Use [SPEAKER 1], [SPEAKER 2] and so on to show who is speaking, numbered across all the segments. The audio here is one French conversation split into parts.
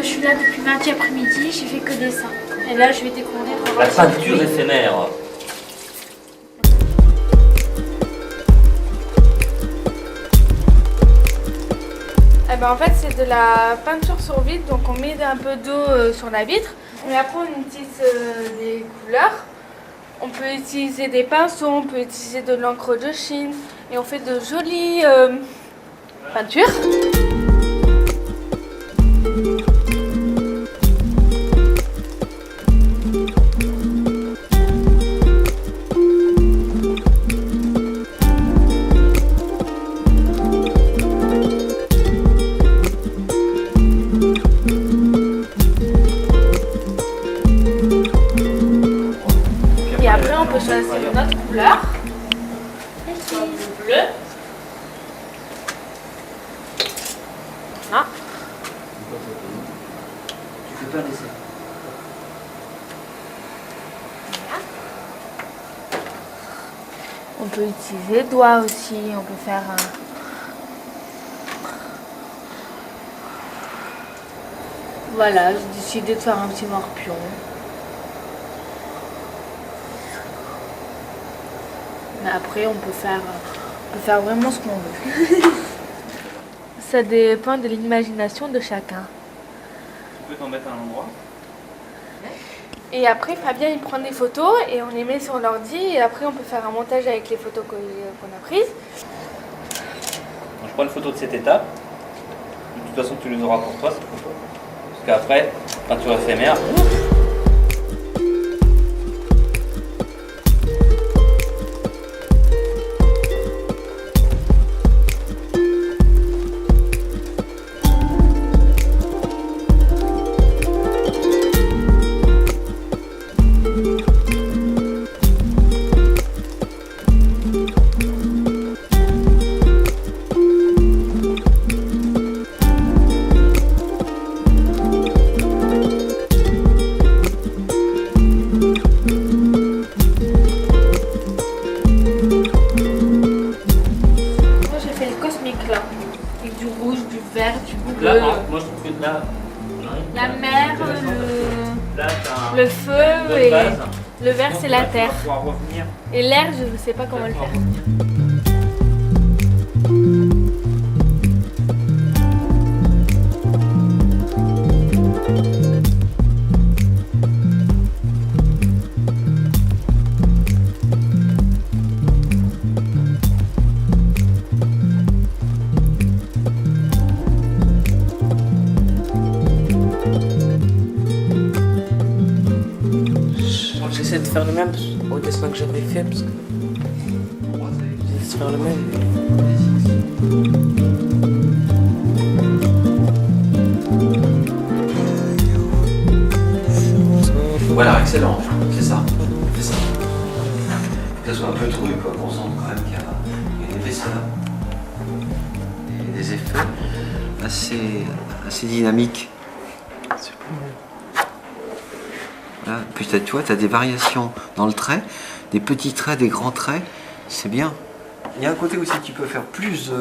[SPEAKER 1] je suis là depuis mardi après-midi, j'ai fait que dessin. Et là, je vais découvrir.
[SPEAKER 2] La peinture éphémère.
[SPEAKER 3] Eh ben, en fait, c'est de la peinture sur vitre, donc on met un peu d'eau sur la vitre. Et après, on utilise des couleurs. On peut utiliser des pinceaux, on peut utiliser de l'encre de Chine. Et on fait de jolies peintures. Et après, on peut choisir une autre couleur. Le bleu. Voilà.
[SPEAKER 2] Tu fais pas un dessin.
[SPEAKER 3] On peut utiliser doigts aussi, on peut faire Voilà, j'ai décidé de faire un petit morpion. Mais après, on peut faire vraiment ce qu'on veut. Ça dépend de l'imagination de chacun.
[SPEAKER 4] Tu peux t'en mettre à un endroit.
[SPEAKER 3] Et après, Fabien, il prend des photos et on les met sur l'ordi. Et après, on peut faire un montage avec les photos qu'on a prises.
[SPEAKER 4] Donc, je prends une photo de cette étape. De toute façon, tu les auras pour toi, cette photo. Parce qu'après, peinture éphémère. Là, moi je trouve que là,
[SPEAKER 3] La mer,
[SPEAKER 4] là
[SPEAKER 3] le feu et
[SPEAKER 4] base.
[SPEAKER 3] le vert, c'est la terre.
[SPEAKER 4] Pouvoir revenir.
[SPEAKER 3] Et l'air, je ne sais pas comment le faire.
[SPEAKER 5] J'essaie de faire le même au dessin que j'avais fait parce que j'essaie de faire le même.
[SPEAKER 2] Voilà, excellent. C'est ça. C'est ça. Que ça soit un peu troué, quoi. On sent quand même qu'il y a une épaisseur. Et des effets assez dynamiques. Là, puis tu vois, tu as des variations dans le trait, des petits traits, des grands traits, c'est bien. Il y a un côté aussi tu peux faire plus,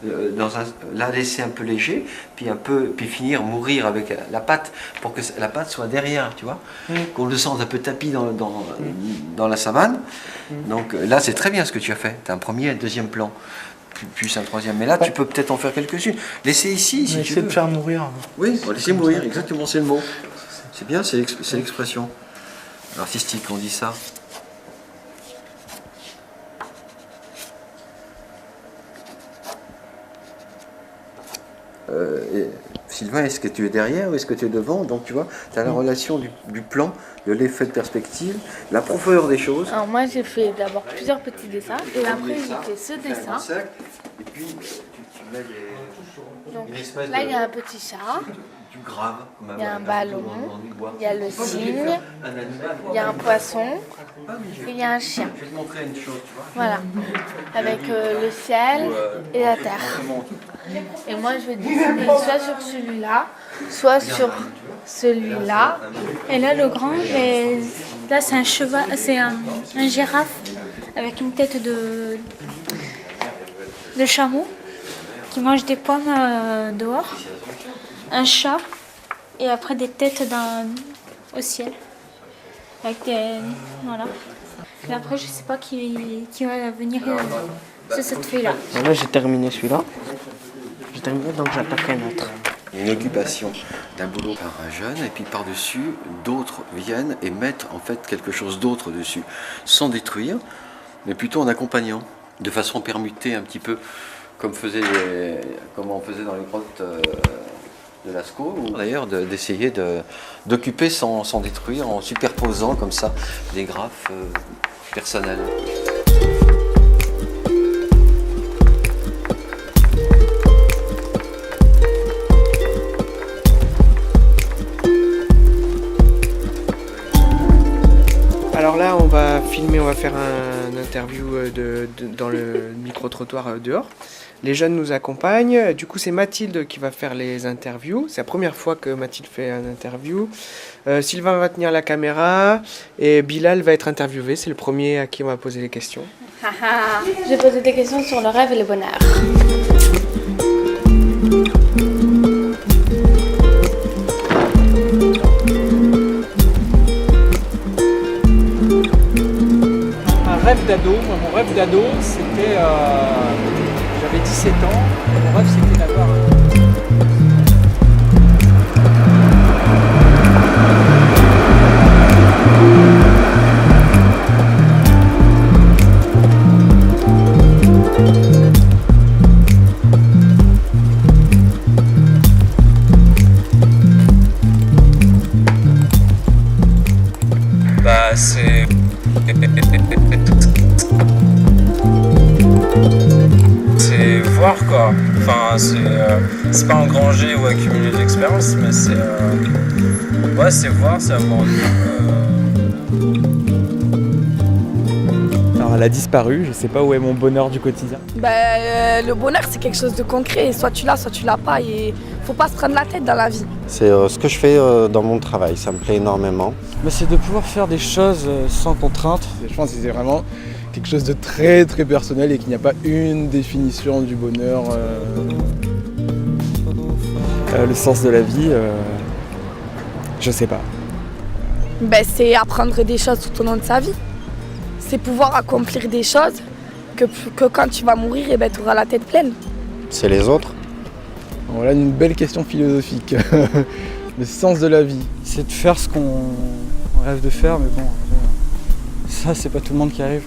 [SPEAKER 2] là laisser un peu léger, puis finir, mourir avec la pâte, pour que la pâte soit derrière, tu vois, qu'on le sente un peu tapis dans la savane. Donc là c'est très bien ce que tu as fait, tu as un premier et un deuxième plan, plus un troisième, mais là tu peux peut-être en faire quelques-unes. Laissez ici si tu veux.
[SPEAKER 5] De faire mourir.
[SPEAKER 2] Oui, laisser mourir, exactement, c'est le mot. C'est bien, c'est l'expression artistique, on dit ça. Sylvain, est-ce que tu es derrière ou est-ce que tu es devant? Donc tu vois, tu as la relation du plan, de l'effet de perspective, la profondeur des choses.
[SPEAKER 3] Alors moi j'ai fait d'abord plusieurs petits dessins et après j'ai fait ce dessin.
[SPEAKER 2] Et puis tu mets
[SPEAKER 3] Donc
[SPEAKER 2] une espèce
[SPEAKER 3] là il y a un petit chat,
[SPEAKER 2] du grave.
[SPEAKER 3] il y a un ballon, il y a le cygne, il y a un poisson et il y a un chien.
[SPEAKER 2] Je vais te montrer une chose, tu vois.
[SPEAKER 3] Voilà, avec le ciel et la terre. Et moi je vais dessiner soit sur celui-là, soit sur celui-là.
[SPEAKER 1] Et là, le grand, là, c'est un cheval, c'est un girafe avec une tête de chameau qui mange des pommes dehors. Un chat et après des têtes au ciel. Avec des... Voilà. Mais après, je sais pas qui va venir sur cette feuille-là.
[SPEAKER 5] Là, j'ai terminé celui-là. J'ai terminé, donc j'attaque un autre.
[SPEAKER 2] Une occupation d'un boulot par un jeune, et puis par-dessus, d'autres viennent et mettent en fait quelque chose d'autre dessus, sans détruire, mais plutôt en accompagnant, de façon permutée un petit peu, comme on faisait dans les grottes de Lascaux, ou d'ailleurs d'essayer d'occuper sans détruire, en superposant comme ça des graphes personnels.
[SPEAKER 5] Alors là, on va filmer, on va faire une interview dans le micro-trottoir dehors. Les jeunes nous accompagnent. Du coup, c'est Mathilde qui va faire les interviews. C'est la première fois que Mathilde fait une interview. Sylvain va tenir la caméra et Bilal va être interviewé. C'est le premier à qui on va poser les questions.
[SPEAKER 3] Je vais poser des questions sur le rêve et le bonheur.
[SPEAKER 6] Mon rêve d'ado, c'était, j'avais 17 ans, et mon rêve c'était d'avoir
[SPEAKER 7] c'est voir quoi. Enfin, c'est pas engranger ou accumuler de l'expérience, mais c'est voir, c'est avoir
[SPEAKER 6] Alors elle a disparu, je sais pas où est mon bonheur du quotidien.
[SPEAKER 8] Le bonheur c'est quelque chose de concret, soit tu l'as pas et faut pas se prendre la tête dans la vie.
[SPEAKER 9] C'est ce que je fais dans mon travail, ça me plaît énormément.
[SPEAKER 6] C'est de pouvoir faire des choses sans contrainte.
[SPEAKER 10] Je pense que c'est vraiment quelque chose de très très personnel et qu'il n'y a pas une définition du bonheur.
[SPEAKER 6] Le sens de la vie, je sais pas.
[SPEAKER 8] C'est apprendre des choses tout au long de sa vie. C'est pouvoir accomplir des choses que quand tu vas mourir, tu auras la tête pleine.
[SPEAKER 9] C'est les autres.
[SPEAKER 10] Voilà une belle question philosophique. Le sens de la vie.
[SPEAKER 6] C'est de faire ce qu'on rêve de faire, mais bon, ça c'est pas tout le monde qui arrive.